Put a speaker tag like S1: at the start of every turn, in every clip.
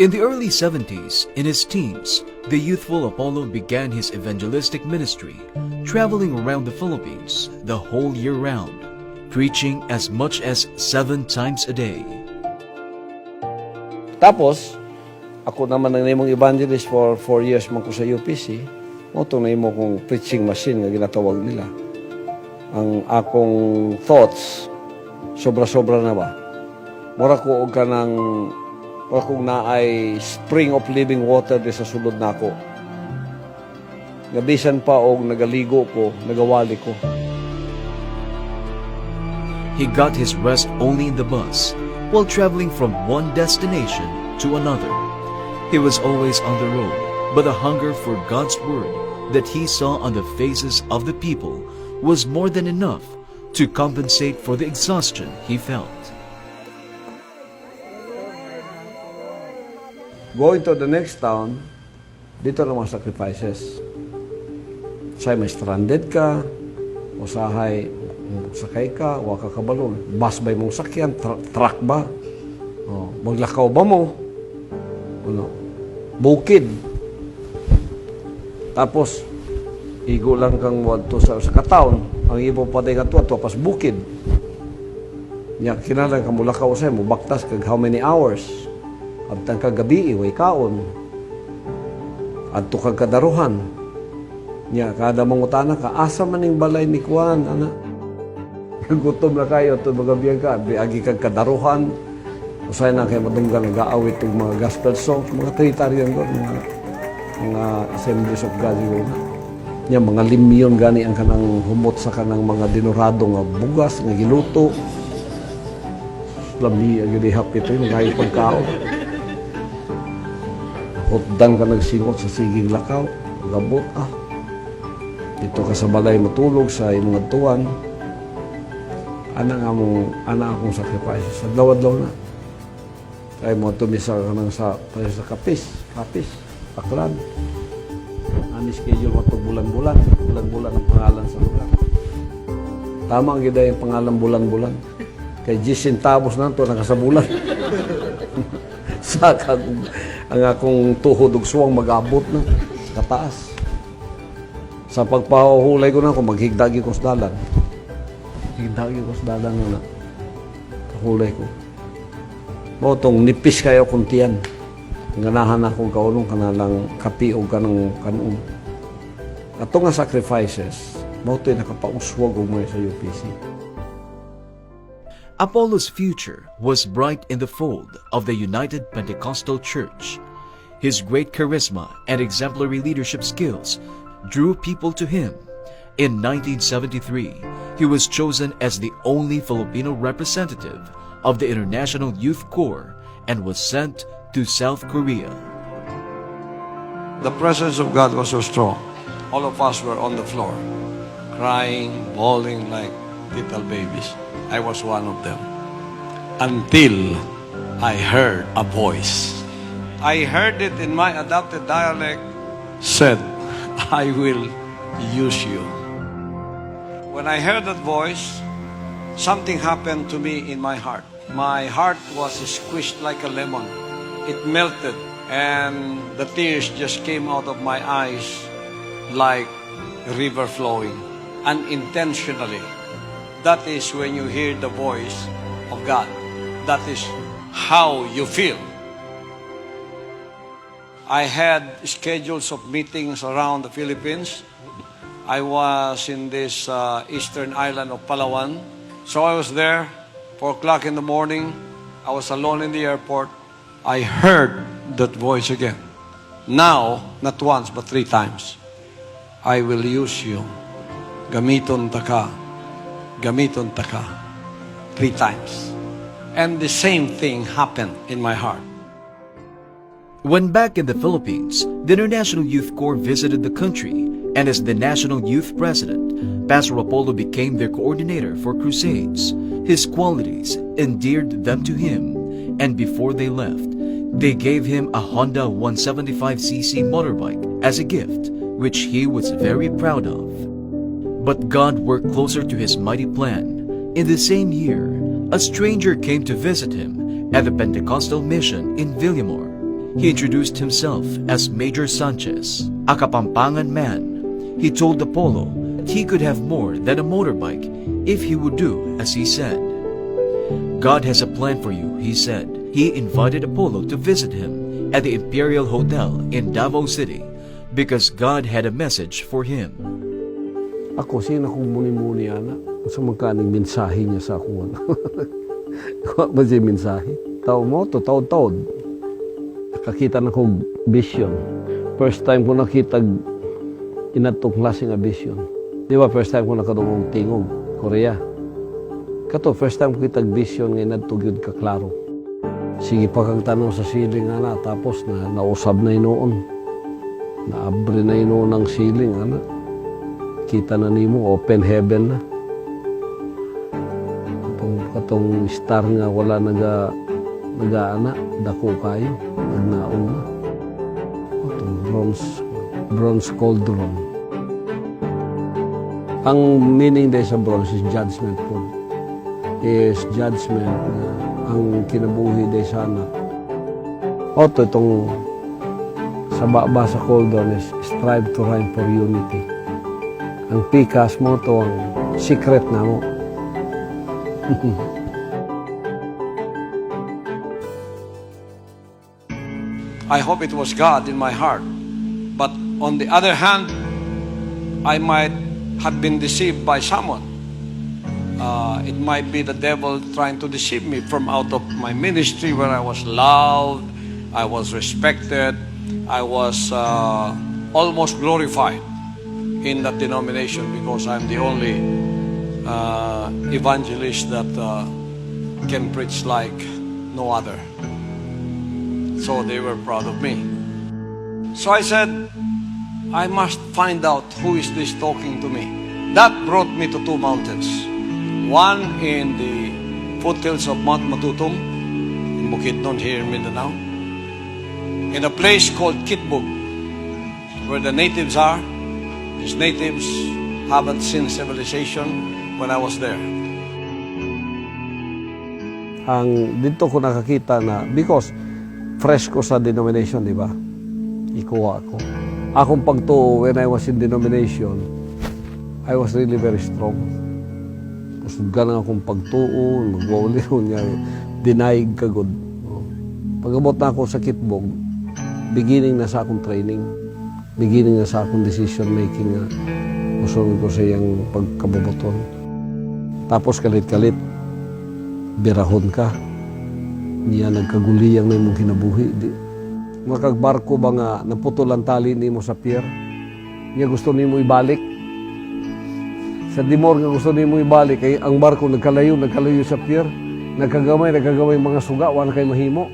S1: In the early 70s, in his teens, the youthful Apollo began his evangelistic ministry, traveling around the Philippines the whole year round, preaching as much as 7 times a day.
S2: Tapos, ako naman ang namong evangelist for 4 years man ko sa UPC, ito na mo kong preaching machine nga ginatawag nila. Ang akong thoughts, sobra-sobra na ba? Mura ko og kanang mura kong naay spring of living water di sa sulod nako. Gabisan pa og nagaligo ko, nagawali ko.
S1: He got his rest only in the bus while traveling from one destination to another. He was always on the road, but the hunger for God's word that he saw on the faces of the people was more than enough to compensate for the exhaustion he felt.
S2: Going to the next town, dito na mga sacrifices. Usahay may stranded ka, usahay sakay ka, waka ka balon. Bus ba mong sakyan? Truck ba? O, maglakaw ba mo? Ano? Bukid. Tapos, igo lang kang wadto sa kataon. Ang ibo pa tayo katuwa, pas bukid. Nya, kinalang ka mulakaw usahay mo, baktas kag how many hours? Abtang kagabi, iway kaon. Adto kag kadaruhan. Nya, kada mangutana ka, asa man ning balay ni Kuan, ana? Gutom na kayo, ito mga biyang ka, agi kag kadaruhan. Usay na kayo madunggan, nag-aawit ng mga gospel songs, mga tritarian doon, mga Assemblies of God yun. Nya, mga limyon gani ang kanang humot sa kanang mga dinurado nga bugas, nga giluto. Lami, ang gilihap ito, yung mga pagkaon. Hotdan ka nagsingot sa siging lakaw, gabot dito ka sa balay matulog sa imong tuwan. Ana akong sacrifice sa dawad-daw na. Kaya mo tumisa ka nang sa kapis, paklan. Ani schedule mo bulan-bulan ang pangalan sa lugar. Tama ang gida yung pangalan bulan-bulan. Kay 10 centavos na ito, nakasabulan. Saka ang akong tuhod ug suwang mag-abot na kataas. Sa pagpahulay ko na ako, maghigdagi ko sa dalan. Higdagi ko sa dalan na kahulay ko. Motong nipis kayo kung tiyan. Ganahan akong kaunong kanalang kapi o kanong kanong. Ato nga sacrifices, moto'y nakapauswag og mga sa UPC.
S1: Apollo's future was bright in the fold of the United Pentecostal Church. His great charisma and exemplary leadership skills drew people to him. In 1973, he was chosen as the only Filipino representative of the International Youth Corps and was sent to South Korea.
S2: The presence of God was so strong. All of us were on the floor, crying, bawling like little babies. I was one of them. Until I heard a voice. I heard it in my adopted dialect, said, I will use you. When I heard that voice, something happened to me in my heart. My heart was squished like a lemon. It melted, and the tears just came out of my eyes like a river flowing, unintentionally. That is when you hear the voice of God. That is how you feel. I had schedules of meetings around the Philippines. I was in this eastern island of Palawan. So I was there, 4 o'clock in the morning. I was alone in the airport. I heard that voice again. Now, not once, but 3 times. I will use you. Gamiton taka. Gamiton taka. 3 times. And the same thing happened in my heart.
S1: When back in the Philippines, the International Youth Corps visited the country, and as the National Youth President, Pastor Apollo became their coordinator for crusades. His qualities endeared them to him, and before they left, they gave him a Honda 175cc motorbike as a gift, which he was very proud of. But God worked closer to his mighty plan. In the same year, a stranger came to visit him at the Pentecostal mission in Villamor. He introduced himself as Major Sanchez, a Kapampangan man. He told Apollo that he could have more than a motorbike if he would do as he said. God has a plan for you, he said. He invited Apollo to visit him at the Imperial Hotel in Davao City because God had a message for him.
S3: Ako, sino kong muni-muni, ana? Sa magkaning mensahe niya sa ako. Kuha ba siya mensahe? Tao mo, taod-taod. Nakakita na kong vision. First time ko nakita inatong klase nga vision. Di ba, first time ko nakadungong tingog, Korea. Kato, first time ko kitag vision nga inatong yun kaklaro. Sige pa kang tanong sa ceiling, ana, tapos nausab na inoon. Naabre na inoon ng ceiling, ana. Kita na nimo, open heaven na. Katong star nga wala nagaana, dako kayo, nagnaong na. Katong bronze cauldron. Ang meaning day sa bronze is judgment po. Is judgment na ang kinabuhi day sa anak. Oto itong sa baba sa cauldron is strive to reign for unity. Ang pikas mo to ang secret na mo.
S2: I hope it was God in my heart. But on the other hand, I might have been deceived by someone. It might be the devil trying to deceive me from out of my ministry where I was loved, I was respected, I was almost glorified in that denomination because I'm the only evangelist that can preach like no other. So they were proud of me. So I said, I must find out who is this talking to me. That brought me to two mountains. One in the foothills of Mount Matutum, in Bukidnon here in Mindanao. In a place called Kitbug, where the natives are. These natives haven't seen civilization when I was there.
S3: Ang dito ko nakakita na, because fresh ko sa denomination, di ba? Ikuha ako. Akong pagtuo, when I was in denomination, I was really very strong. Pusuggan lang akong pagtuo, magwawaliw niya, dinaig kagod. Pag-abot na ako sa Kitbog, beginning na sa akong training, beginning na sa akong decision making nga usulong ko sa iyang pagkabubuton. Tapos kalit-kalit, birahon ka. Niya nagkaguliyang na imong kinabuhi. Makagbarko ba nga naputol ang tali ni mo sa pier? Niya gusto ni mo ibalik. Sa dimor nga gusto ni mo ibalik, kay ang barko nagkalayo sa pier. Nagkagamay mga suga, wala kay mahimo.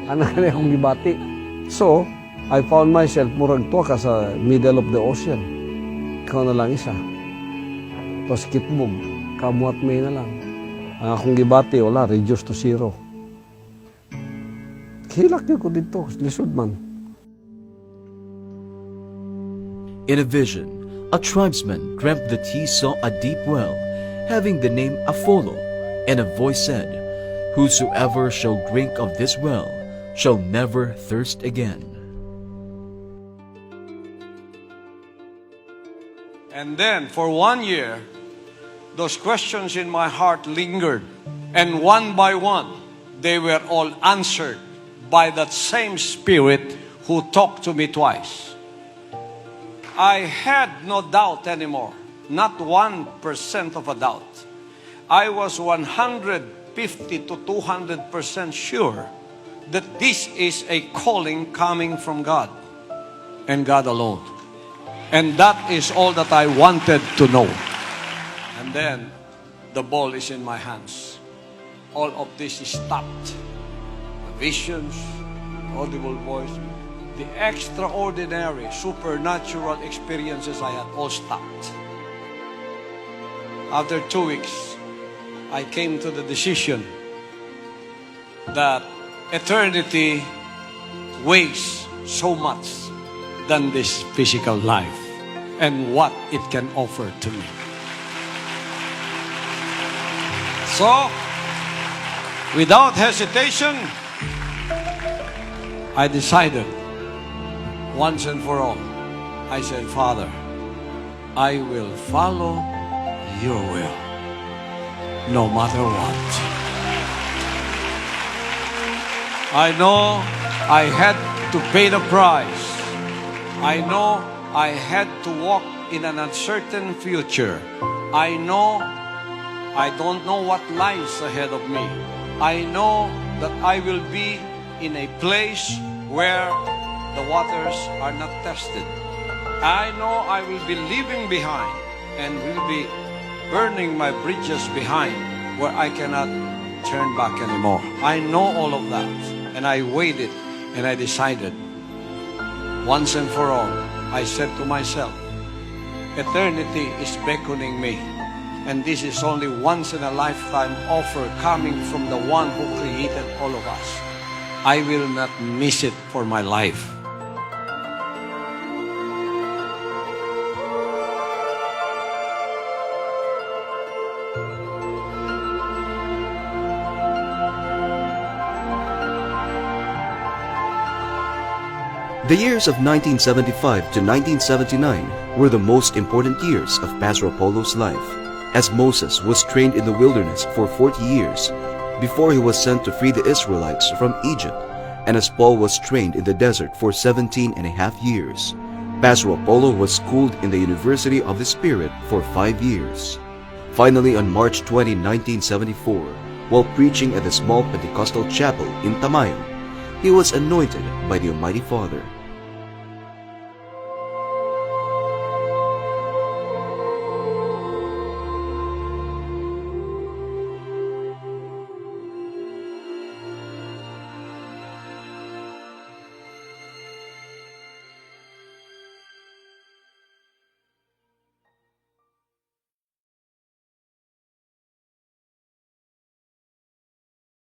S3: Anak na akong gibati. So, I found myself murag to ka sa middle of the ocean. Ikaw na lang isa. Tapos Kitbog, kamuat may na lang. Ang akong gibati, wala, reduced to zero. Hilak niyo ko dito, lisod man.
S1: In a vision, a tribesman dreamt that he saw a deep well, having the name Apollo, and a voice said, "Whosoever shall drink of this well shall never thirst again."
S2: And then, for 1 year, those questions in my heart lingered. And one by one, they were all answered by that same Spirit who talked to me twice. I had no doubt anymore, not 1% of a doubt. I was 150 to 200% sure that this is a calling coming from God and God alone. And that is all that I wanted to know. And then, the ball is in my hands. All of this is stopped. The visions, audible voice, the extraordinary, supernatural experiences I had all stopped. After 2 weeks, I came to the decision that eternity weighs so much than this physical life and what it can offer to me. So, without hesitation, I decided once and for all, I said, Father, I will follow your will, no matter what. I know I had to pay the price. I know I had to walk in an uncertain future. I know I don't know what lies ahead of me. I know that I will be in a place where the waters are not tested. I know I will be leaving behind and will be burning my bridges behind where I cannot turn back anymore. I know all of that. And I waited and I decided, once and for all, I said to myself, eternity is beckoning me. And this is only once in a lifetime offer coming from the one who created all of us. I will not miss it for my life.
S1: The years of 1975 to 1979 were the most important years of Pastor Apollo's life, as Moses was trained in the wilderness for 40 years before he was sent to free the Israelites from Egypt, and as Paul was trained in the desert for 17 and a half years. Pastor Apollo was schooled in the University of the Spirit for 5 years. Finally, on March 20, 1974, while preaching at the small Pentecostal chapel in Tamayon, he was anointed by the Almighty Father.